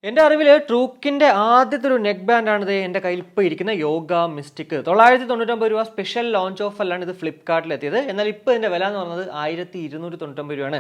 എൻ്റെ അറിവിൽ ട്രൂക്കിൻ്റെ ആദ്യത്തെ ഒരു നെക്ക് ബാൻഡാണിത് എൻ്റെ കയ്യിൽ ഇപ്പോൾ ഇരിക്കുന്ന യോഗ മിസ്റ്റിക്. 999 രൂപ സ്പെഷ്യൽ ലോഞ്ച് ഓഫറിലാണ് ഇത് ഫ്ലിപ്കാർട്ടിൽ എത്തിയത്. എന്നാൽ ഇപ്പോൾ ഇതിൻ്റെ വില എന്ന് പറയുന്നത് 1299 രൂപയാണ്.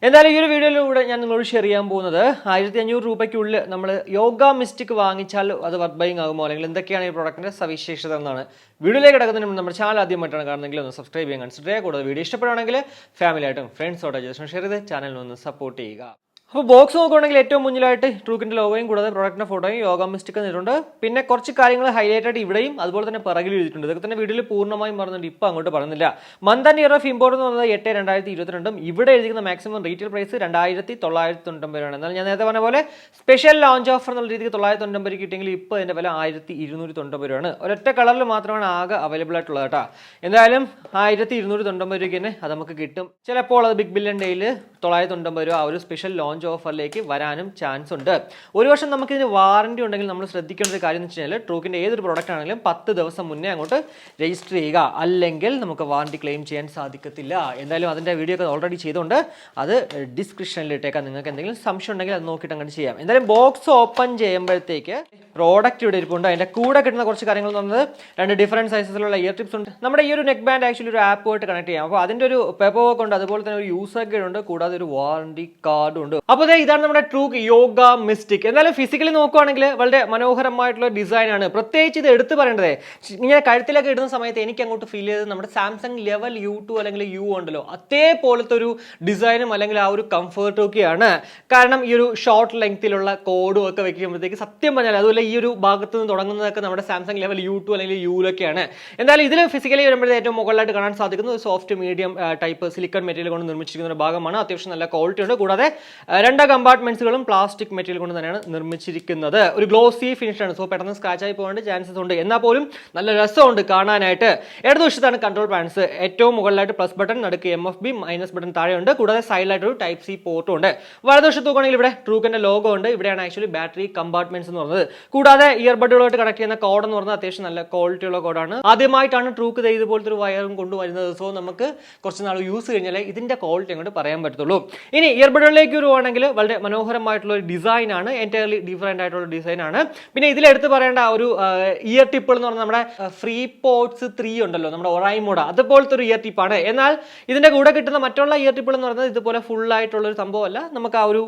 എന്തായാലും ഈ ഒരു വീഡിയോയിലൂടെ ഞാൻ നിങ്ങളോട് ഷെയർ ചെയ്യാൻ പോകുന്നത് 1500 രൂപയ്ക്കുള്ളിൽ നമ്മൾ യോഗ മിസ്റ്റിക് വാങ്ങിച്ചാൽ അത് വർത്ത് ബൈങ് ആകുമോ, അല്ലെങ്കിൽ എന്തൊക്കെയാണ് ഈ പ്രോഡക്റ്റിൻ്റെ സവിശേഷത എന്നാണ്. വീഡിയോയിലേക്ക് കിടക്കുന്നതിന് മുമ്പ് നമ്മുടെ ചാനൽ ആദ്യമായിട്ടാണ് കാണുന്നെങ്കിൽ ഒന്ന് സബ്സ്ക്രൈബ് ചെയ്യാൻ കൺസിഡർ ചെയ്യുക. കൂടാതെ വീഡിയോ ഇഷ്ടപ്പെടുകയാണെങ്കിൽ ഫാമിലിയായിട്ടും ഫ്രണ്ട്സോടെ ജസ്റ്റ് ഷെയർ ചെയ്ത് ചാനലിൽ ഒന്ന് സപ്പോർട്ട് ചെയ്യുക. അപ്പോൾ ബോക്സ് നോക്കുകയാണെങ്കിൽ ഏറ്റവും മുന്നിലായിട്ട് ട്രൂക്കിൻ്റെ ലോഗോയും കൂടാതെ പ്രോഡക്റ്റിൻ്റെ ഫോട്ടോയും യോഗ മിസ്റ്റിക് തന്നിട്ടുണ്ട്. പിന്നെ കുറച്ച് കാര്യങ്ങൾ ഹൈലൈറ്റ് ആയിട്ട് ഇവിടെയും അതുപോലെ തന്നെ പിറകിൽ എഴുതിയിട്ടുണ്ട്. ഇതൊക്കെ തന്നെ വീഡിയോയിൽ പൂർണ്ണമായും പറഞ്ഞിട്ടുണ്ട്, ഇപ്പോൾ അങ്ങോട്ട് പറയുന്നില്ല. Month and year of import എന്ന് പറയുന്നത് 8/2022. ഇവിടെ എഴുതിക്കുന്ന മാക്സിമം റീറ്റെയിൽ പ്രൈസ് 2999 രൂപയാണ്. എന്നാൽ ഞാൻ നേരത്തെ പറഞ്ഞ പോലെ സ്പെഷ്യൽ ലോഞ്ച് ഓഫർ എന്നുള്ള രീതിക്ക് 999 കിട്ടിയെങ്കിൽ ഇപ്പോൾ ഇതിൻ്റെ വില 1299 രൂപയാണ്. ഒരൊറ്റ കളറിൽ മാത്രമാണ് ആകെ അവൈലബിൾ ആയിട്ടുള്ളത് കേട്ടോ. എന്തായാലും 1299 രൂപയ്ക്ക് തന്നെ അത് നമുക്ക് കിട്ടും. ചിലപ്പോൾ അത് ബിഗ് ബില്യൺ ഡേയിൽ 999 രൂപ ആ ഒരു സ്പെഷ്യൽ ലോഞ്ച് ഓഫറിലേക്ക് വരാനും ചാൻസ് ഉണ്ട്. ഒരു വർഷം നമുക്ക് ഇതിന് വാറന്റി ഉണ്ടെങ്കിൽ നമ്മൾ ശ്രദ്ധിക്കേണ്ട ഒരു കാര്യം എന്ന് വെച്ച് കഴിഞ്ഞാൽ ട്രൂക്കിൻ്റെ ഏതൊരു പ്രോഡക്റ്റ് ആണെങ്കിലും 10 ദിവസം മുന്നേ അങ്ങോട്ട് രജിസ്റ്റർ ചെയ്യുക, അല്ലെങ്കിൽ നമുക്ക് വാറന്റി ക്ലെയിം ചെയ്യാൻ സാധിക്കത്തില്ല. എന്തായാലും അതിൻ്റെ വീഡിയോ ഒക്കെ ഓൾറെഡി ചെയ്തുകൊണ്ട് അത് ഡിസ്ക്രിപ്ഷനിൽ ഇട്ടേക്കാം. നിങ്ങൾക്ക് എന്തെങ്കിലും സംശയം ഉണ്ടെങ്കിൽ അത് നോക്കിയിട്ട് അങ്ങനെ ചെയ്യാം. എന്തായാലും ബോക്സ് ഓപ്പൺ ചെയ്യുമ്പോഴത്തേക്ക് പ്രോഡക്റ്റ് ഇവിടെ ഇരിപ്പുണ്ട്. അതിൻ്റെ കൂടെ കിട്ടുന്ന കുറച്ച് കാര്യങ്ങൾ എന്ന് പറയുന്നത് 2 ഡിഫറൻറ്റ് സൈസസിലുള്ള ഇയർ ടിപ്സ് ഉണ്ട്. നമ്മുടെ ഈ ഒരു നെക്ക് ബാൻഡ് ആക്ച്വലി ഒരു ആപ്പുമായിട്ട് കണക്ട് ചെയ്യാം. അപ്പോൾ അതിൻ്റെ ഒരു പേപ്പർ വർക്ക് ഉണ്ട്, അതുപോലെ തന്നെ ഒരു യൂസർ ഗൈഡ് ഉണ്ട്, കൂടാതെ ഒരു വാറന്റി കാർഡും ഉണ്ട്. അപ്പോൾ ഇതാണ് നമ്മുടെ ട്രൂക്ക് യോഗ മിസ്റ്റിക്. എന്നാലും ഫിസിക്കലി നോക്കുകയാണെങ്കിൽ വളരെ മനോഹരമായിട്ടുള്ള ഡിസൈൻ ആണ്. പ്രത്യേകിച്ച് ഇത് എടുത്ത് പറയേണ്ടത്, ഇങ്ങനെ കഴുത്തിലൊക്കെ ഇടുന്ന സമയത്ത് എനിക്ക് അങ്ങോട്ട് ഫീൽ ചെയ്തത് നമ്മുടെ സാംസങ് ലെവൽ U2 അല്ലെങ്കിൽ U ഉണ്ടല്ലോ, അതേപോലത്തെ ഒരു ഡിസൈനും അല്ലെങ്കിൽ ആ ഒരു കംഫർട്ടും ഒക്കെയാണ്. കാരണം ഈ ഒരു ഷോർട്ട് ലെങ്ത്തിലുള്ള കോഡും ഒക്കെ വെക്കുമ്പോഴത്തേക്ക് സത്യം പറഞ്ഞാൽ, അതുപോലെ ഈ ഒരു ഭാഗത്ത് നിന്ന് തുടങ്ങുന്നതൊക്കെ നമ്മുടെ സാംസങ് ലെവൽ U2 അല്ലെങ്കിൽ U-ലൊക്കെയാണ്. എന്തായാലും ഇതിൽ ഫിസിക്കലി വരുമ്പോഴത്തെ ഏറ്റവും മുകളിലായിട്ട് കാണാൻ സാധിക്കുന്നത് soft medium type silicon material കൊണ്ട് നിർമ്മിച്ചിരിക്കുന്ന ഒരു ഭാഗമാണ്. അത്യാവശ്യം നല്ല ക്വാളിറ്റി ഉണ്ട്. കൂടാതെ 2 കമ്പാർട്ട്മെന്റ്സുകളും പ്ലാസ്റ്റിക് മെറ്റീരിയൽ കൊണ്ട് തന്നെയാണ് നിർമ്മിച്ചിരിക്കുന്നത്. ഒരു ഗ്ലോസി ഫിനിഷ് ആണ്, സോ പെട്ടെന്ന് സ്ക്രാച്ച് ആയി പോകാൻ ചാൻസസ് ഉണ്ട്. എന്നാൽ പോലും നല്ല രസമുണ്ട് കാണാനായിട്ട്. ഇടതുവശത്താണ് കൺട്രോൾ പാൻസ്. ഏറ്റവും മുകളിലായിട്ട് പ്ലസ് ബട്ടൺ, നടുക്ക് MFB, മൈനസ് ബട്ടൺ താഴെയുണ്ട്. കൂടാതെ സൈഡിലായിട്ട് ഒരു ടൈപ്പ് C പോർട്ടും ഉണ്ട്. വലതുവശത്ത് നോക്കുകയാണെങ്കിൽ ഇവിടെ ട്രൂക്കിന്റെ ലോഗോ ഉണ്ട്. ഇവിടെയാണ് ആക്ച്വലി ബാറ്ററി കമ്പാർട്ട്മെന്റ്സ് എന്ന് പറയുന്നത്. കൂടാതെ ഇയർബഡുകളായിട്ട് കണക്ട് ചെയ്യുന്ന കോഡ് എന്ന് പറയുന്നത് അത്യാവശ്യം നല്ല ക്വാളിറ്റി ഉള്ള കോഡാണ്. ആദ്യമായിട്ടാണ് ട്രൂക്ക് ഇതുപോലത്തെ ഒരു വയറും കൊണ്ടുവരുന്നത്. സോ നമുക്ക് കുറച്ച് നാൾ യൂസ് കഴിഞ്ഞാൽ ഇതിന്റെ ക്വാളിറ്റി അങ്ങോട്ട് പറയാൻ പറ്റത്തുള്ളൂ. ഇനി ഇയർബഡുകളിലേക്ക് വരുവാണെങ്കിൽ വളരെ മനോഹരമായിട്ടുള്ള ഒരു ഡിസൈൻ ആണ്, എൻറ്റയർലി ഡിഫറെന്റ് ആയിട്ടുള്ള ഡിസൈൻ ആണ്. പിന്നെ ഇതിലെടുത്ത് പറയേണ്ട ഒരു ഇയർ ടിപ്പ് എന്ന് പറഞ്ഞാൽ നമ്മുടെ ഫ്രീ പോഡ്സ് 3 ഉണ്ടല്ലോ, നമ്മുടെ ഒറൈമോഡ, അതുപോലത്തെ ഒരു ഇയർ ടിപ്പാണ്. എന്നാൽ ഇതിന്റെ കൂടെ കിട്ടുന്ന മറ്റുള്ള ഇയർ ടിപ്പുകൾ എന്ന് പറയുന്നത് ഇതുപോലെ ഫുൾ ആയിട്ടുള്ള ഒരു സംഭവമല്ല. നമുക്ക് ആ ഒരു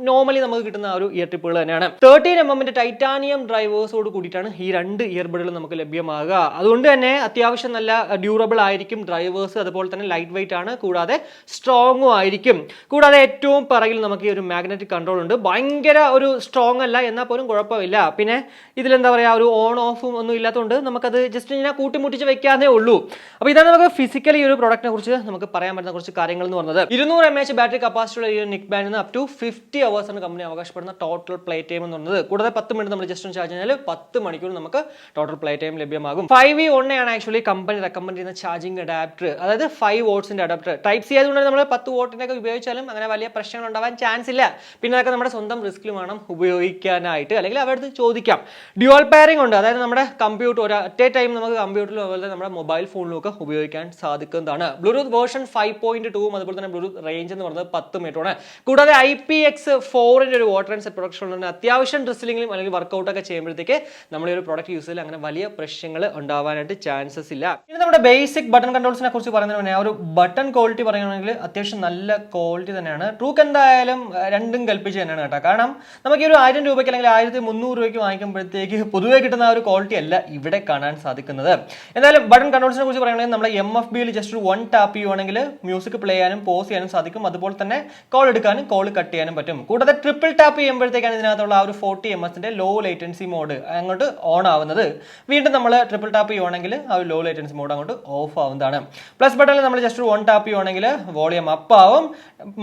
നോർമലി നമുക്ക് കിട്ടുന്ന ആ ഒരു ഇയർ ടിപ്പുകൾ തന്നെയാണ്. 13mm ടൈറ്റാനിയം ഡ്രൈവേഴ്സോട് കൂടിയിട്ടാണ് ഈ 2 ഇയർബഡുകൾ നമുക്ക് ലഭ്യമാകുക. അതുകൊണ്ട് തന്നെ അത്യാവശ്യം നല്ല ഡ്യൂറബിൾ ആയിരിക്കും ഡ്രൈവേഴ്സ്, അതുപോലെ തന്നെ ലൈറ്റ് വെയിറ്റ് ആണ്, കൂടാതെ സ്ട്രോങ്ങും ആയിരിക്കും. കൂടാതെ ഏറ്റവും പിറകിൽ നമുക്ക് ഈ ഒരു മാഗ്നറ്റിക് കൺട്രോൾ ഉണ്ട്. ഭയങ്കര ഒരു സ്ട്രോങ് അല്ല, എന്നാൽ പോലും കുഴപ്പമില്ല. പിന്നെ ഇതിലെന്താ പറയുക, ഒരു ഓൺ ഓഫും ഒന്നും ഇല്ലാത്തതുകൊണ്ട് നമുക്കത് ജസ്റ്റ് ഇങ്ങനെ കൂട്ടിമുട്ടിച്ച് വെക്കാനേ ഉള്ളൂ. അപ്പോൾ ഇതാണ് നമുക്ക് ഫിസിക്കലി ഒരു പ്രോഡക്റ്റിനെ കുറിച്ച് നമുക്ക് പറയാൻ പറ്റുന്ന കുറച്ച് കാര്യങ്ങൾ എന്ന് പറയുന്നത്. 200 mAh ബാറ്ററി കപ്പാസിറ്റി ഉള്ള ഈ നെക്ക് ബാൻഡിന് അപ് ടു 50 hours ആണ് കമ്പനി അവകാശപ്പെടുന്ന ടോട്ടൽ പ്ലേ ടൈം എന്ന് പറയുന്നത്. കൂടാതെ 10 മിനിറ്റ് നമ്മൾ ജസ്റ്റ് ചാർജ് ചെയ്താൽ 10 മണിക്കൂർ നമുക്ക് ടോട്ടൽ പ്ലേ ടൈം ലഭ്യമാകും. 5V1 ആണ് ആക്ച്വലി കമ്പനി റെക്കമെൻഡ് ചെയ്യുന്ന ചാർജിങ് അഡാപ്റ്റർ, അതായത് 5 wattsന്റെ അഡാപ്റ്റർ. ടൈപ്പ് സി ആയതുകൊണ്ട് നമ്മൾ 10 wattന്റെ ഒക്കെ ഉപയോഗിച്ചാലും അങ്ങനെ വലിയ പ്രശ്നങ്ങൾ ഉണ്ടാവാൻ ചാൻസ് ഇല്ല. പിന്നെ അതൊക്കെ നമ്മുടെ സ്വന്തം റിസ്കിൽ വേണം ഉപയോഗിക്കാനായിട്ട്, അല്ലെങ്കിൽ അവരുടെ ചോദിക്കാം. ഡ്യുവൽ പെയറിംഗ് ഉണ്ട്, അതായത് നമ്മുടെ കമ്പ്യൂട്ടർ ഒരൊറ്റ ടൈം നമുക്ക് കമ്പ്യൂട്ടറിലും അതുപോലെ നമ്മുടെ മൊബൈൽ ഫോണിലും ഒക്കെ ഉപയോഗിക്കാൻ സാധിക്കുന്നതാണ്. ബ്ലൂടൂത്ത് വേർഷൻ 5.2 അതുപോലെ തന്നെ ബ്ലൂടൂത്ത് റേഞ്ച് എന്ന് പറയുന്നത് 10 മീറ്റർ ആണ്. കൂടാതെ IPX4 ഒരു വാട്ടർ ആൻഡ് സെറ്റ് പ്രൊട്ടക്ഷൻ ഉണ്ട്. അത്യാവശ്യം ഡ്രസ്സിലെങ്കിലും അല്ലെങ്കിൽ വർക്കൗട്ട് ഒക്കെ ചെയ്യുമ്പോഴത്തേക്ക് നമ്മൾ ഈ ഒരു പ്രോഡക്റ്റ് യൂസ് ചെയ്താൽ അങ്ങനെ വലിയ പ്രശ്നങ്ങൾ ഉണ്ടാവാനായിട്ട് ചാൻസസ് ഇല്ല. ഇനി നമ്മുടെ ബേസിക് ബട്ടൺ കൺട്രോൾസിനെ കുറിച്ച് പറയുന്നതിന് മുന്നേ ഒരു ബട്ടൺ ക്വാളിറ്റി പറയുകയാണെങ്കിൽ അത്യാവശ്യം നല്ല ക്വാളിറ്റി തന്നെയാണ്. ട്രൂക്ക് എന്തായാലും രണ്ടും കൽപ്പിച്ച് തന്നെയാണ് കേട്ടോ. കാരണം നമുക്ക് ഈ ഒരു 1000 രൂപയ്ക്ക് അല്ലെങ്കിൽ 1300 രൂപയ്ക്ക് വാങ്ങിക്കുമ്പോഴത്തേക്ക് പൊതുവെ കിട്ടുന്ന ആ ഒരു ക്വാളിറ്റി അല്ല ഇവിടെ കാണാൻ സാധിക്കുന്നത്. എന്തായാലും ബട്ടൺ കൺട്രോൾസിനെ കുറിച്ച് പറയുകയാണെങ്കിൽ നമ്മുടെ MFBയിൽ ജസ്റ്റ് ഒരു 1 ടാപ്പ് ചെയ്യുവാണെങ്കിൽ മ്യൂസിക് പ്ലേ ചെയ്യാനും പോസ് ചെയ്യാനും സാധിക്കും. അതുപോലെ തന്നെ കോൾ എടുക്കാനും കോൾ കട്ട് ചെയ്യാനും പറ്റും. കൂടാതെ ട്രിപ്പിൾ ടാപ്പ് ചെയ്യുമ്പോഴത്തേക്കാണ് ഇതിനകത്തുള്ള ആ ഒരു 40 ms ലോ ലേറ്റൻസി മോഡ് അങ്ങോട്ട് ഓൺ ആവുന്നത്. വീണ്ടും നമ്മൾ ട്രിപ്പിൾ ടാപ്പ് ചെയ്യുവാണെങ്കിൽ ആ ഒരു ലോ ലേറ്റൻസി മോഡ് അങ്ങോട്ട് ഓഫ് ആവുന്നതാണ്. പ്ലസ് ബട്ടണിൽ നമ്മൾ ജസ്റ്റ് ഒരു 1 ടാപ്പ് ചെയ്യുവാണെങ്കിൽ വോളിയം അപ്പ് ആവും.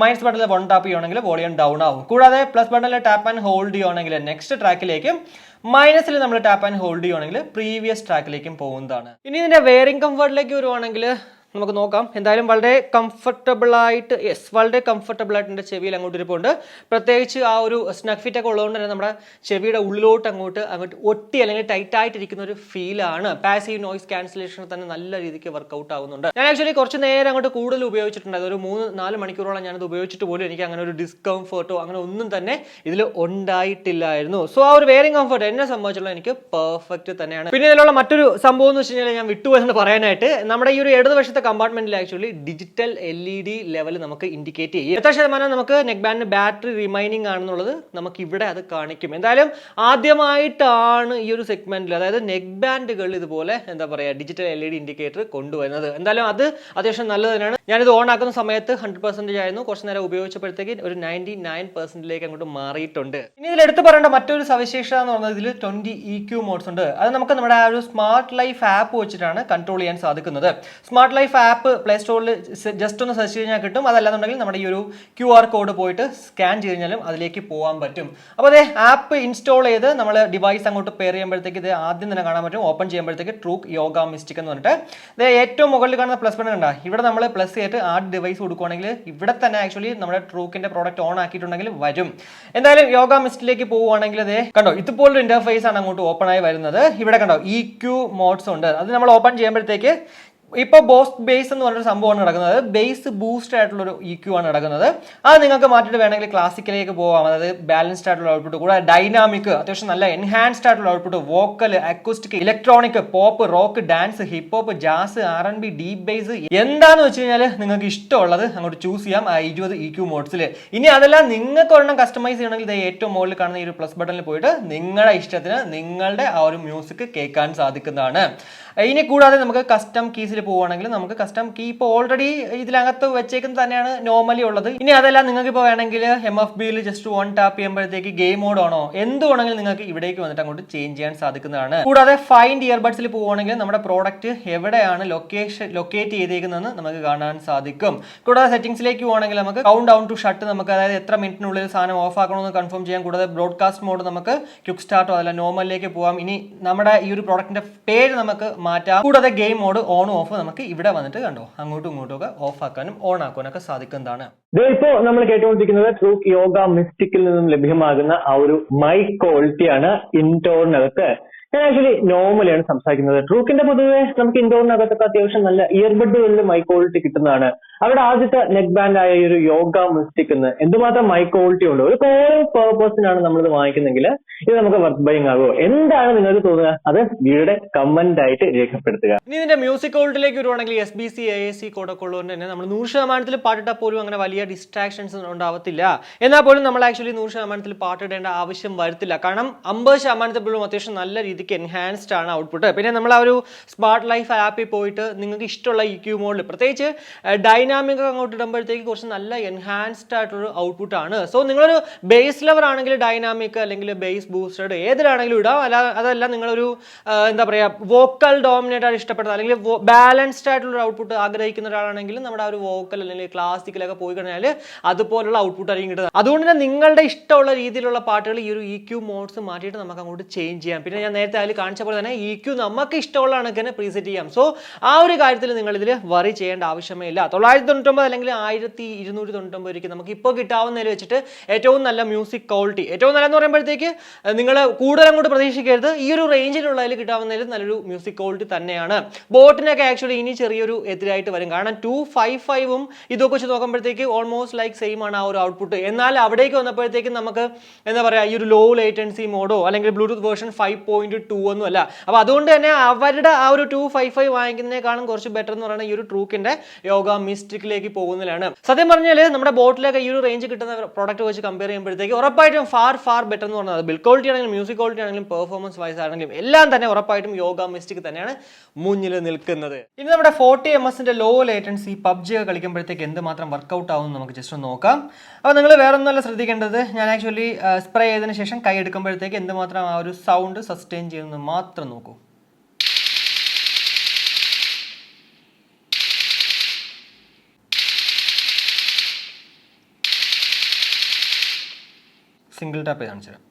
മൈനസ് ബട്ടണിൽ 1 ടാപ്പ് ചെയ്യുവാണെങ്കിൽ വോളിയം ഡൗൺ ആവും. കൂടാതെ പ്ലസ് ബട്ടണിൽ ടാപ്പ് ആൻഡ് ഹോൾഡ് ചെയ്യുവാണെങ്കിൽ നെക്സ്റ്റ് ട്രാക്കിലേക്കും, മൈനസിൽ നമ്മൾ ടാപ്പ് ആൻഡ് ഹോൾഡ് ചെയ്യുവാണെങ്കിൽ പ്രീവിയസ് ട്രാക്കിലേക്കും പോകുന്നതാണ്. ഇനി ഇതിന്റെ വെയറിംഗ് കംഫർട്ടിലേക്ക് വരുവാണെങ്കിൽ നമുക്ക് നോക്കാം. എന്തായാലും വളരെ കംഫർട്ടബിൾ ആയിട്ട് വളരെ കംഫർട്ടബിൾ ആയിട്ട് എൻ്റെ ചെവിയിൽ അങ്ങോട്ട് ഇരിപ്പുണ്ട്. പ്രത്യേകിച്ച് ആ ഒരു സ്നഗ് ഫിറ്റ് ഒക്കെ ഉള്ളതുകൊണ്ട് തന്നെ നമ്മുടെ ചെവിയുടെ ഉള്ളിലോട്ട് അങ്ങോട്ട് ഒട്ടി അല്ലെങ്കിൽ ടൈറ്റ് ആയിട്ടിരിക്കുന്ന ഒരു ഫീലാണ്. പാസീവ് നോയിസ് ക്യാൻസലേഷൻ തന്നെ നല്ല രീതിക്ക് വർക്കൗട്ട് ആവുന്നുണ്ട്. ഞാൻ ആക്ച്വലി കുറച്ച് നേരം അങ്ങോട്ട് കൂടുതൽ ഉപയോഗിച്ചിട്ടുണ്ട്. ഒരു 3-4 മണിക്കൂറോളം ഞാനത് ഉപയോഗിച്ചിട്ട് പോലും എനിക്ക് അങ്ങനെ ഒരു ഡിസ്കംഫർട്ടോ അങ്ങനെ ഒന്നും തന്നെ ഇതിൽ ഉണ്ടായിട്ടില്ലായിരുന്നു. സോ ആ ഒരു വെയറിംഗ് കംഫർട്ട് എന്നെ സംബന്ധിച്ചുള്ള എനിക്ക് പെർഫെക്റ്റ് തന്നെയാണ്. പിന്നെ ഇതിലുള്ള മറ്റൊരു സംഭവം എന്ന് വെച്ച് കഴിഞ്ഞാൽ ഞാൻ വിട്ടുപോയെന്ന് പറയാനായിട്ട്, നമ്മുടെ ഈ ഒരു ഇടതുവശത്തെ കമ്പാർട്ട്മെന്റിൽ ആക്ച്വലി ഡിജിറ്റൽ LED ലെവൽ നമുക്ക് ഇൻഡിക്കേറ്റ് ചെയ്യും. എത്ര ശതമാനം നമുക്ക് നെക്ക് ബാൻഡിന് ബാറ്ററി റിമൈനിങ് ആണെന്നുള്ളത് നമുക്ക് ഇവിടെ അത് കാണിക്കും. എന്തായാലും ആദ്യമായിട്ടാണ് ഈ ഒരു സെഗ്മെന്റിൽ, അതായത് നെക്ക് ബാൻഡുകളിൽ ഇതുപോലെ എന്താ പറയുക ഡിജിറ്റൽ LED ഇൻഡിക്കേറ്റർ കൊണ്ടുവരുന്നത്. എന്തായാലും അത് അത്യാവശ്യം നല്ലത് തന്നെയാണ്. ഞാനിത് ഓൺ ആക്കുന്ന സമയത്ത് 100% ആയിരുന്നു. കുറച്ച് നേരം ഉപയോഗിച്ചപ്പോഴത്തേക്ക് ഒരു 99% അങ്ങോട്ട് മാറിയിട്ടുണ്ട്. ഇനി ഇതിൽ എടുത്ത് പറയേണ്ട മറ്റൊരു സവിശേഷത എന്ന് പറഞ്ഞാൽ ഇതിൽ 20 EQ മോഡ്സ് ഉണ്ട്. അത് നമുക്ക് നമ്മുടെ ആ ഒരു സ്മാർട്ട് ലൈഫ് ആപ്പ് വെച്ചിട്ടാണ് കൺട്രോൾ ചെയ്യാൻ സാധിക്കുന്നത്. സ്മാർട്ട് ലൈഫ് ആപ്പ് പ്ലേ സ്റ്റോറിൽ ജസ്റ്റ് ഒന്ന് സെർച്ച് കഴിഞ്ഞാൽ കിട്ടും. അതല്ലാന്നുണ്ടെങ്കിൽ നമ്മുടെ ഈ ഒരു QR കോഡ് പോയിട്ട് സ്കാൻ ചെയ്ത് കഴിഞ്ഞാലും അതിലേക്ക് പോകാൻ പറ്റും. അപ്പോൾ അതേ ആപ്പ് ഇൻസ്റ്റാൾ ചെയ്ത് നമ്മൾ ഡിവൈസ് അങ്ങോട്ട് പെയർ ചെയ്യുമ്പോഴത്തേക്ക് ഇത് ആദ്യം തന്നെ കാണാൻ പറ്റും. ഓപ്പൺ ചെയ്യുമ്പോഴത്തേക്ക് ട്രൂക്ക് യോഗ മിസ്റ്റിക് എന്ന് പറഞ്ഞിട്ട് ഇത് ഏറ്റവും മുകളിൽ കാണുന്ന പ്ലസ് ബട്ടൺ കണ്ടാ, ഇവിടെ നമ്മൾ പ്ലസ് ചെയ്തിട്ട് ആ ഡിവൈസ് കൊടുക്കുകയാണെങ്കിൽ ഇവിടെ തന്നെ ആക്ച്വലി നമ്മുടെ ട്രൂക്കിന്റെ പ്രോഡക്റ്റ് ഓൺ ആക്കിയിട്ടുണ്ടെങ്കിൽ വരും. എന്തായാലും യോഗ മിസ്റ്റിലേക്ക് പോവുകയാണെങ്കിൽ അതേ കണ്ടോ, ഇതുപോലൊരു ഇന്റർഫേസ് ആണ് അങ്ങോട്ട് ഓപ്പൺ ആയി വരുന്നത്. ഇവിടെ കണ്ടോ EQ മോഡ്സ് ഉണ്ട്. അത് നമ്മൾ ഓപ്പൺ ചെയ്യുമ്പോഴത്തേക്ക് ഇപ്പോൾ ബേസ് എന്ന് പറഞ്ഞൊരു സംഭവമാണ് നടക്കുന്നത്. ബേസ് ബൂസ്റ്റ് ആയിട്ടുള്ളൊരു EQ ആണ് നടക്കുന്നത്. അത് നിങ്ങൾക്ക് മാറ്റിയിട്ട് വേണമെങ്കിൽ ക്ലാസിക്കലേക്ക് പോകാം. അതായത് ബാലൻസ്ഡ് ആയിട്ടുള്ള ഔട്ട്പുട്ട്, കൂടെ ഡൈനാമിക്, അത്യാവശ്യം നല്ല എൻഹാൻസ്ഡ് ആയിട്ടുള്ള output, vocal, acoustic, electronic, pop, rock, dance, hip hop, jazz, R&B, deep bass, എന്താന്ന് വെച്ച് കഴിഞ്ഞാൽ നിങ്ങൾക്ക് ഇഷ്ടമുള്ളത് അങ്ങോട്ട് ചൂസ് ചെയ്യാം ആ 20 EQ മോഡ്സിൽ. ഇനി അതെല്ലാം നിങ്ങൾക്ക് ഒരെണ്ണം കസ്റ്റമൈസ് ചെയ്യണമെങ്കിൽ ഇത് ഏറ്റവും മുകളിൽ കാണുന്ന ഈ ഒരു പ്ലസ് ബട്ടണിൽ പോയിട്ട് നിങ്ങളുടെ ഇഷ്ടത്തിന് നിങ്ങളുടെ ആ ഒരു മ്യൂസിക് കേൾക്കാൻ സാധിക്കുന്നതാണ്. ഇനി കൂടാതെ നമുക്ക് കസ്റ്റം കീസിൽ പോവുകയാണെങ്കിൽ നമുക്ക് കസ്റ്റം കീ ഇപ്പോൾ ഓൾറെഡി ഇതിനകത്ത് വെച്ചേക്കുന്നത് തന്നെയാണ് നോർമലി ഉള്ളത്. ഇനി അതെല്ലാം നിങ്ങൾക്ക് ഇപ്പോൾ വേണമെങ്കിൽ MFBയിൽ ജസ്റ്റ് 1 ടാപ്പ് ചെയ്യുമ്പോഴത്തേക്ക് ഗെയിം മോഡ് ആണോ എന്ത് വേണമെങ്കിലും നിങ്ങൾക്ക് ഇവിടേക്ക് വന്നിട്ട് അങ്ങോട്ട് ചേഞ്ച് ചെയ്യാൻ സാധിക്കുന്നതാണ്. കൂടാതെ ഫൈൻഡ് ഇയർബഡ്സിൽ പോവുകയാണെങ്കിൽ നമ്മുടെ പ്രോഡക്റ്റ് എവിടെയാണ് ലൊക്കേറ്റ് ചെയ്തേക്കുന്നതെന്ന് നമുക്ക് കാണാൻ സാധിക്കും. കൂടാതെ സെറ്റിംഗ്സിലേക്ക് പോവുകയാണെങ്കിൽ നമുക്ക് കൗണ്ട് ഡൗൺ ടു ഷട്ട്, നമുക്ക് അതായത് എത്ര മിനിറ്റിനുള്ളിൽ സാധനം ഓഫ് ആക്കണമെന്ന് കൺഫേം ചെയ്യാം. കൂടാതെ ബ്രോഡ്കാസ്റ്റ് മോഡ് നമുക്ക് ക്വിക്ക് സ്റ്റാർട്ടോ അതല്ല നോർമലിലേക്ക് പോവാം. ഇനി നമ്മുടെ ഈ ഒരു പ്രോഡക്റ്റിന്റെ പേര് നമുക്ക് മാറ്റാം. കൂടാതെ ഗെയിം മോഡ് ഓൺ ഓഫ് നമുക്ക് ഇവിടെ വന്നിട്ട് കണ്ടോ അങ്ങോട്ടും ഇങ്ങോട്ടും ഒക്കെ ഓഫ് ആക്കാനും ഓൺ ആക്കാനും ഒക്കെ സാധിക്കുന്നതാണ്. ഇപ്പോ നമ്മൾ കേട്ടുകൊണ്ടിരിക്കുന്നത് ട്രൂക്ക് യോഗ മിസ്റ്റിക്കിൽ നിന്നും ലഭ്യമാകുന്ന ആ ഒരു മൈക്ക് ക്വാളിറ്റിയാണ് ഇൻഡോറിനകത്ത്. ഞാൻ ആക്ച്വലി നോർമലിയാണ് സംസാരിക്കുന്നത്. ട്രൂക്കിന്റെ പൊതുവെ നമുക്ക് ഇൻഡോറിനകത്തൊക്കെ അത്യാവശ്യം നല്ല ഇയർബഡുകളിൽ മൈക്ക് ക്വാളിറ്റി കിട്ടുന്നതാണ്. അവിടെ ആദ്യത്തെ നെക്ക് ബാൻഡ് ആയ ഒരു യോഗ മിസ്റ്റിക് എന്തുമാത്രം മൈക്ക് ക്വാളിറ്റി ഉണ്ട്. ഒരു കോളിംഗ് പേർപ്പസിനാണ് നമ്മളിത് വാങ്ങിക്കുന്നെങ്കിൽ ഇത് നമുക്ക് വർത്ത് ബൈങ് ആകുമോ? എന്താണ് നിങ്ങൾക്ക് തോന്നുക? അത് വീഡിയോയുടെ കമന്റ് ആയിട്ട് രേഖപ്പെടുത്തുക. ഇനി ഇതിന്റെ മ്യൂസിക് ക്വാളിറ്റിയിലേക്ക് വരുവാണെങ്കിൽ SBC AAC കോഡൊക്കെ ഉള്ളതുകൊണ്ട് തന്നെ നമ്മൾ 100% പാട്ടിട്ടാൽ പോലും അങ്ങനെ വലിയ ഡിസ്ട്രാക്ഷൻസ് ഉണ്ടാവത്തില്ല. എന്നാൽ പോലും നമ്മൾ ആക്ച്വലി 100% പാട്ടിടേണ്ട ആവശ്യം വരത്തില്ല. കാരണം 50% പോലും അത്യാവശ്യം നല്ല രീതിക്ക് എൻഹാൻസ്ഡ് ആണ് ഔട്ട്പുട്ട്. പിന്നെ നമ്മൾ ആ ഒരു സ്മാർട്ട് ലൈഫ് ആപ്പിൽ പോയിട്ട് നിങ്ങൾക്ക് ഇഷ്ടമുള്ള EQ മോഡിൽ പ്രത്യേകിച്ച് ഡൈനാമിക് അങ്ങോട്ട് ഇടുമ്പോഴത്തേക്ക് കുറച്ച് നല്ല എൻഹാൻസ്ഡ് ആയിട്ടൊരു ഔട്ട്പുട്ട് ആണ്. സോ നിങ്ങളൊരു ബേസ് ലെവർ ആണെങ്കിൽ ഡൈനാമിക് അല്ലെങ്കിൽ ബേസ് ബൂസ്റ്റഡ് ഏതിലാണെങ്കിലും ഇടാം. അതല്ല നിങ്ങളൊരു എന്താ പറയുക വോക്കൽ ഡോമിനേറ്റ് ആയിട്ട് ഇഷ്ടപ്പെടുന്നത് അല്ലെങ്കിൽ ബാലൻസ്ഡ് ആയിട്ടുള്ള ഔട്ട്പുട്ട് ആഗ്രഹിക്കുന്ന ഒരാളാണെങ്കിൽ നമ്മുടെ ആ ഒരു വോക്കൽ അല്ലെങ്കിൽ ക്ലാസിക്കലൊക്കെ പോയി കഴിഞ്ഞാൽ അതുപോലുള്ള ഔട്ട്പുട്ട് ആയിരിക്കും കിട്ടുന്നത്. അതുകൊണ്ട് തന്നെ നിങ്ങളുടെ ഇഷ്ടമുള്ള രീതിയിലുള്ള പാട്ടുകൾ ഈ ഒരു EQ മോഡ്സ് മാറ്റിയിട്ട് നമുക്ക് അങ്ങോട്ട് ചേഞ്ച് ചെയ്യാം. പിന്നെ ഞാൻ നേരത്തെ അതിൽ കാണിച്ച പോലെ തന്നെ EQ നമുക്ക് ഇഷ്ടമുള്ള കണക്കിന് പ്രീസെറ്റ് ചെയ്യാം. സോ ആ ഒരു കാര്യത്തിൽ നിങ്ങൾ ഇതിൽ വറി ചെയ്യേണ്ട ആവശ്യമേ ഇല്ല. 999 അല്ലെങ്കിൽ 1299 നമുക്ക് ഇപ്പോൾ കിട്ടാവുന്നതിൽ വെച്ചിട്ട് ഏറ്റവും നല്ല മ്യൂസിക് ക്വാളിറ്റി, ഏറ്റവും നല്ലതെന്ന് പറയുമ്പോഴത്തേക്ക് നിങ്ങൾ കൂടുതൽ അങ്ങോട്ട് പ്രതീക്ഷിക്കരുത്. ഈ ഒരു റേഞ്ചിലുള്ളതിൽ കിട്ടാവുന്നതിൽ നല്ലൊരു മ്യൂസിക് ക്വാളിറ്റി തന്നെയാണ്. ബോട്ടിനൊക്കെ ആക്ച്വലി ഇനി ചെറിയൊരു എതിരായിട്ട് വരും. കാരണം 255ഉം ഇതൊക്കെ വെച്ച് നോക്കുമ്പോഴത്തേക്ക് ഓൾമോസ്റ്റ് ലൈക്ക് സെയിം ആണ് ആ ഒരു ഔട്ട്പുട്ട്. എന്നാൽ അവിടേക്ക് വന്നപ്പോഴത്തേക്കും നമുക്ക് എന്താ പറയുക ഈ ഒരു ലോ ലേറ്റൻസി മോഡോ അല്ലെങ്കിൽ ബ്ലൂടൂത്ത് വേർഷൻ 5.2 ഒന്നും അല്ല. അപ്പോൾ അതുകൊണ്ട് തന്നെ അവരുടെ ആ ഒരു 255 വാങ്ങിക്കുന്നതിനേക്കാളും കുറച്ച് ബെറ്റർ എന്ന് പറയുന്നത് ഈ ഒരു ട്രൂക്കിന്റെ യോഗ മിസ്റ്റിക്കിലേക്ക് പോകുന്നതിലാണ്. സത്യം പറഞ്ഞാൽ നമ്മുടെ ബോട്ടിലൊക്കെ ഈ ഒരു റേഞ്ച് കിട്ടുന്ന പ്രോഡക്റ്റ് വെച്ച് കമ്പയർ ചെയ്യുമ്പോഴത്തേക്ക് ഉറപ്പായിട്ടും ഫാർ ബെറ്റർ എന്ന് പറഞ്ഞത് ബിൽഡ് ക്വാളിറ്റി ആണെങ്കിലും മ്യൂസിക് ക്വാളിറ്റി ആണെങ്കിലും പെർഫോമൻസ് വൈസ് ആണെങ്കിലും എല്ലാം തന്നെ ഉറപ്പായിട്ടും യോഗ മിസ്റ്റിക് തന്നെയാണ് മുന്നിൽ നിൽക്കുന്നത്. ഇനി നമ്മുടെ 40 ms ലോ ലേറ്റൻസി PUBG ഒക്കെ കളിക്കുമ്പോഴത്തേക്ക് എന്തുമാത്രം വർക്കൗട്ട് ആവും നമുക്ക് ജസ്റ്റ് ഒന്ന് നോക്കാം. അപ്പോൾ നിങ്ങൾ വേറെ ഒന്നുമല്ല ശ്രദ്ധിക്കേണ്ടത്, ഞാൻ ആക്ച്വലി സ്പ്രേ ചെയ്തതിന് ശേഷം കൈ എടുക്കുമ്പോഴത്തേക്ക് എന്തുമാത്രം ആ ഒരു സൗണ്ട് സസ്റ്റെയിൻ ചെയ്യുന്നത് മാത്രം നോക്കൂ. സിംഗിൾ ടാപ്പ് ചെയ്ത് കാണിച്ചു തരാം.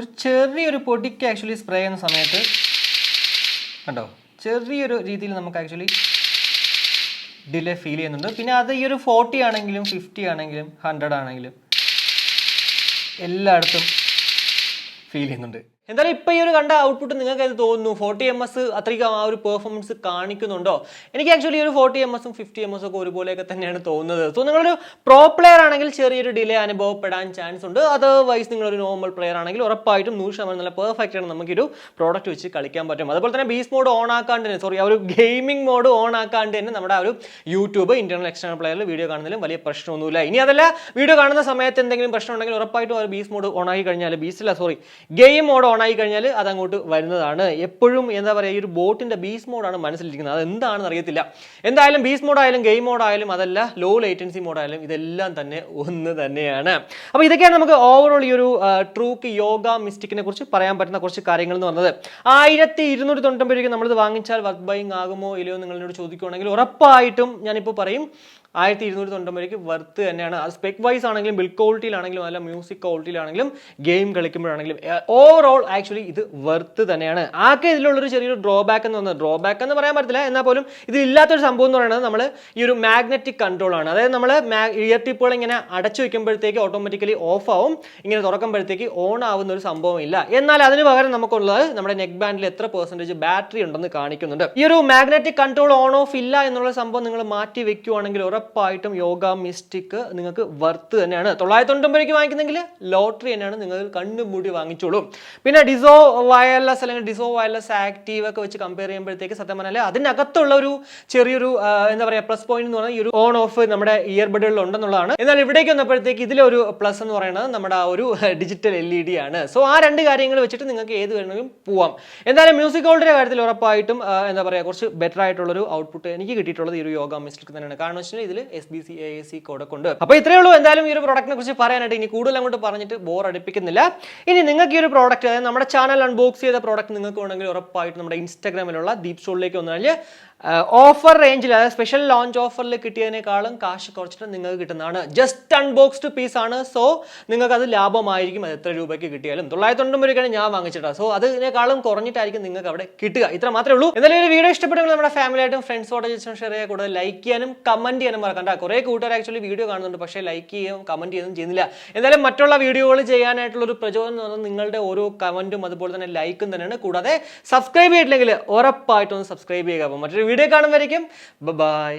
ഒരു ചെറിയൊരു പൊടിക്ക് ആക്ച്വലി സ്പ്രേ ചെയ്യുന്ന സമയത്ത് കണ്ടോ ചെറിയൊരു രീതിയിൽ നമുക്ക് ആക്ച്വലി ഡിലേ ഫീൽ ചെയ്യുന്നുണ്ട്. പിന്നെ അത് ഈ ഒരു 40 ആണെങ്കിലും 50 ആണെങ്കിലും 100 ആണെങ്കിലും എല്ലായിടത്തും ഫീൽ ചെയ്യുന്നുണ്ട്. എന്തായാലും ഇപ്പോൾ ഈ ഒരു കണ്ട ഔട്ട്പുട്ട് നിങ്ങൾക്ക് അത് തോന്നുന്നു 40 ms അത്രയ്ക്ക് ആ ഒരു പെർഫോമൻസ് കാണിക്കുന്നുണ്ടോ? എനിക്ക് ആക്ച്വലി ഒരു 40 ms 50 ms ഒക്കെ ഒരുപോലെയൊക്കെ തന്നെയാണ് തോന്നുന്നത്. സോ നിങ്ങളൊരു പ്രോ പ്ലെയർ ആണെങ്കിൽ ചെറിയൊരു ഡിലേ അനുഭവപ്പെടാൻ ചാൻസ് ഉണ്ട്. അതർവൈസ് നിങ്ങളൊരു നോർമൽ പ്ലെയർ ആണെങ്കിൽ ഉറപ്പായിട്ടും 100% നല്ല പെർഫെക്റ്റ് ആണ് നമുക്കൊരു പ്രോഡക്റ്റ് വെച്ച് കളിക്കാൻ പറ്റും. അതുപോലെ തന്നെ ബീസ്റ്റ് മോഡ് ഓൺ ആക്കാണ്ട് തന്നെ ആ ഒരു ഗെയിമിംഗ് മോഡ് ഓൺ ആക്കാണ്ട് തന്നെ നമ്മുടെ ആ ഒരു യൂട്യൂബ് ഇന്റർണൽ എക്സ്റ്റേണൽ പ്ലെയറിൽ വീഡിയോ കാണുന്നതിലും വലിയ പ്രശ്നമൊന്നുമില്ല. ഇനി അതല്ല വീഡിയോ കാണുന്ന സമയത്ത് എന്തെങ്കിലും പ്രശ്നം ഉണ്ടെങ്കിൽ ഉറപ്പായിട്ടും ആ ഒരു ബീസ്റ്റ് മോഡ് ഓൺ ആക്കി കഴിഞ്ഞാൽ ഗെയിം മോഡ് ഓൺ ആയി കഴിഞ്ഞാൽ അത് അങ്ങോട്ട് വരുന്നതാണ്. എപ്പോഴും എന്താ പറയുക ഈ ഒരു ബോട്ടിന്റെ ബീസ്റ്റ് മോഡാണ് മനസ്സിലിരിക്കുന്നത്. അത് എന്താണെന്ന് അറിയത്തില്ല. എന്തായാലും ബീസ്റ്റ് മോഡ് ആയാലും ഗെയിം മോഡ് ആയാലും അതല്ല ലോ ലേറ്റൻസി മോഡ് ആയാലും ഇതെല്ലാം തന്നെ ഒന്ന് തന്നെയാണ്. അപ്പോൾ ഇതൊക്കെയാണ് നമുക്ക് ഓവറോൾ ഈ ഒരു ട്രൂക്ക് യോഗ മിസ്റ്റിക്കിനെ കുറിച്ച് പറയാൻ പറ്റുന്ന കുറച്ച് കാര്യങ്ങൾ എന്ന് പറഞ്ഞത്. 1299 രൂപയ്ക്ക് നമ്മളിത് വാങ്ങിച്ചാൽ വർത്ത് ബൈങ് ആകുമോ ഇല്ലയോ നിങ്ങളോട് ചോദിക്കുകയാണെങ്കിൽ ഉറപ്പായിട്ടും ഞാനിപ്പോൾ പറയും 1299 രൂപയ്ക്ക് വർത്ത് തന്നെയാണ്. അത് സ്പെക് വൈസ് ആണെങ്കിലും ബിൽഡ് ക്വാളിറ്റിയിലാണെങ്കിലും അല്ല മ്യൂസിക് ക്വാളിറ്റിയിലാണെങ്കിലും ഗെയിം കളിക്കുമ്പോഴാണെങ്കിലും ഓവറോൾ ആക്ച്വലി ഇത് വർത്ത് തന്നെയാണ്. ആകെ ഇതിലുള്ളൊരു ചെറിയൊരു ഡ്രോബാക്ക് എന്ന് പറഞ്ഞത് ഡ്രോബാക്ക് എന്ന് പറയാൻ പറ്റില്ല, എന്നാൽ പോലും ഇതില്ലാത്തൊരു സംഭവം എന്ന് പറയുന്നത് നമ്മൾ ഈ ഒരു മാഗ്നറ്റിക് കൺട്രോൾ ആണ്. അതായത് നമ്മൾ ഇയർ ടിപ്പുകൾ ഇങ്ങനെ അടച്ചു വെക്കുമ്പോഴത്തേക്ക് ഓട്ടോമാറ്റിക്കലി ഓഫ് ആവും, ഇങ്ങനെ തുറക്കുമ്പോഴത്തേക്ക് ഓൺ ആവുന്ന ഒരു സംഭവം ഇല്ല. എന്നാൽ അതിന് പകരം നമുക്കുള്ളത് നമ്മുടെ നെക്ക് ബാൻഡിൽ എത്ര പെർസെൻറ്റേജ് ബാറ്ററി ഉണ്ടെന്ന് കാണിക്കുന്നുണ്ട്. ഈ ഒരു മാഗ്നറ്റിക് കൺട്രോൾ ഓൺ ഓഫ് ഇല്ല എന്നുള്ള സംഭവം നിങ്ങൾ മാറ്റി വെക്കുവാണെങ്കിൽ ഉറപ്പായിട്ടും യോഗ മിസ്റ്റിക് നിങ്ങൾക്ക് വർത്ത് തന്നെയാണ്. 999 രൂപയ്ക്ക് വാങ്ങിക്കുന്നെങ്കിൽ ലോട്ടറി തന്നെയാണ്, നിങ്ങൾ കണ്ണു മൂടി വാങ്ങിച്ചോളൂ. പിന്നെ ഡിസോ വയർലെസ് അല്ലെങ്കിൽ ഡിസോ വയർലെസ് ആക്റ്റീവ് ഒക്കെ വെച്ച് കമ്പയർ ചെയ്യുമ്പോഴത്തേക്ക് സത്യം പറഞ്ഞാൽ അതിനകത്തുള്ള ഒരു ചെറിയൊരു എന്താ പറയുക പ്ലസ് പോയിന്റ് എന്ന് പറഞ്ഞാൽ ഈ ഒരു ഓൺ ഓഫ് നമ്മുടെ ഇയർബഡുകളിൽ ഉണ്ടെന്നുള്ളതാണ്. എന്നാൽ ഇവിടേക്ക് വന്നപ്പോഴത്തേക്ക് ഇതിലൊരു പ്ലസ് എന്ന് പറയുന്നത് നമ്മുടെ ആ ഒരു ഡിജിറ്റൽ LED ആണ്. സോ ആ രണ്ട് കാര്യങ്ങൾ വെച്ചിട്ട് നിങ്ങൾക്ക് ഏത് വേണമെങ്കിലും പോവാം. എന്തായാലും മ്യൂസിക് ക്വാളിറ്റിയുടെ കാര്യത്തിൽ ഉറപ്പായിട്ടും എന്താ പറയുക കുറച്ച് ബെറ്റർ ആയിട്ടുള്ളൊരു ഔട്ട്പുട്ട് എനിക്ക് കിട്ടിയിട്ടുള്ളത് ഈ ഒരു യോഗ മിസ്റ്റിക് തന്നെയാണ്. കാരണം വെച്ചാൽ ഇതിൽ SBC AAC കോഡൊക്കെ ഉണ്ട്. അപ്പോൾ ഇത്രയേ ഉള്ളൂ. എന്തായാലും ഈ ഒരു പ്രോഡക്റ്റിനെ കുറിച്ച് പറയാനായിട്ട് ഇനി കൂടുതൽ അങ്ങോട്ട് പറഞ്ഞിട്ട് ബോർ അടുപ്പിക്കുന്നില്ല. ഇനി നിങ്ങൾക്ക് ഈ ഒരു പ്രോഡക്റ്റ് അതായത് നമ്മുടെ ചാനൽ അൺബോക്സ് ചെയ്ത പ്രോഡക്റ്റ് നിങ്ങൾക്ക് വേണമെങ്കിൽ ഉറപ്പായിട്ട് നമ്മുടെ ഇൻസ്റ്റാഗ്രാമിലുള്ള DeepZstoreലേക്ക് വന്നു കഴിഞ്ഞാൽ ഓഫർ റേഞ്ചിൽ അതായത് സ്പെഷ്യൽ ലോഞ്ച് ഓഫറിൽ കിട്ടിയതിനേക്കാളും കാശ് കുറച്ചിട്ട് നിങ്ങൾക്ക് കിട്ടുന്നതാണ്. ജസ്റ്റ് അൺബോക്സ്ഡ് പീസ് ആണ്. സോ നിങ്ങൾക്ക് അത് ലാഭമായിരിക്കും. അത് എത്ര രൂപയ്ക്ക് കിട്ടിയാലും 999 രൂപയ്ക്കാണ് ഞാൻ വാങ്ങിച്ചിട്ടാണ്. സോ അതിനേക്കാളും കുറഞ്ഞിട്ടായിരിക്കും നിങ്ങൾക്ക് അവിടെ കിട്ടുക. ഇത്ര മാത്രമേ ഉള്ളൂ. എന്തായാലും ഒരു വീഡിയോ ഇഷ്ടപ്പെടുമെങ്കിൽ നമ്മുടെ ഫാമിലിയായിട്ടും ഫ്രണ്ട്സോടെ ഷെയർ ചെയ്യുക, കൂടുതൽ ലൈക്ക് ചെയ്യാനും കമന്റ് ചെയ്യാനും മറക്കണ്ട. കുറേ കൂട്ടുകാർ ആക്ച്വലി വീഡിയോ കാണുന്നുണ്ട്, പക്ഷേ ലൈക്ക് ചെയ്യുകയും കമന്റ് ചെയ്യുകയും ചെയ്യുന്നില്ല. എന്തായാലും മറ്റുള്ള വീഡിയോകൾ ചെയ്യാനായിട്ടുള്ള ഒരു പ്രചോദനം എന്ന് പറഞ്ഞാൽ നിങ്ങളുടെ ഓരോ കമന്റും അതുപോലെ തന്നെ ലൈക്കും തന്നെയാണ്. കൂടാതെ സബ്സ്ക്രൈബ് ചെയ്തിട്ടില്ലെങ്കിൽ ഉറപ്പായിട്ടും ഒന്ന് സബ്സ്ക്രൈബ് ചെയ്യുക. അപ്പോൾ മറ്റൊരു വീഡിയോ കാണുമ്പോഴേക്കും ബൈ.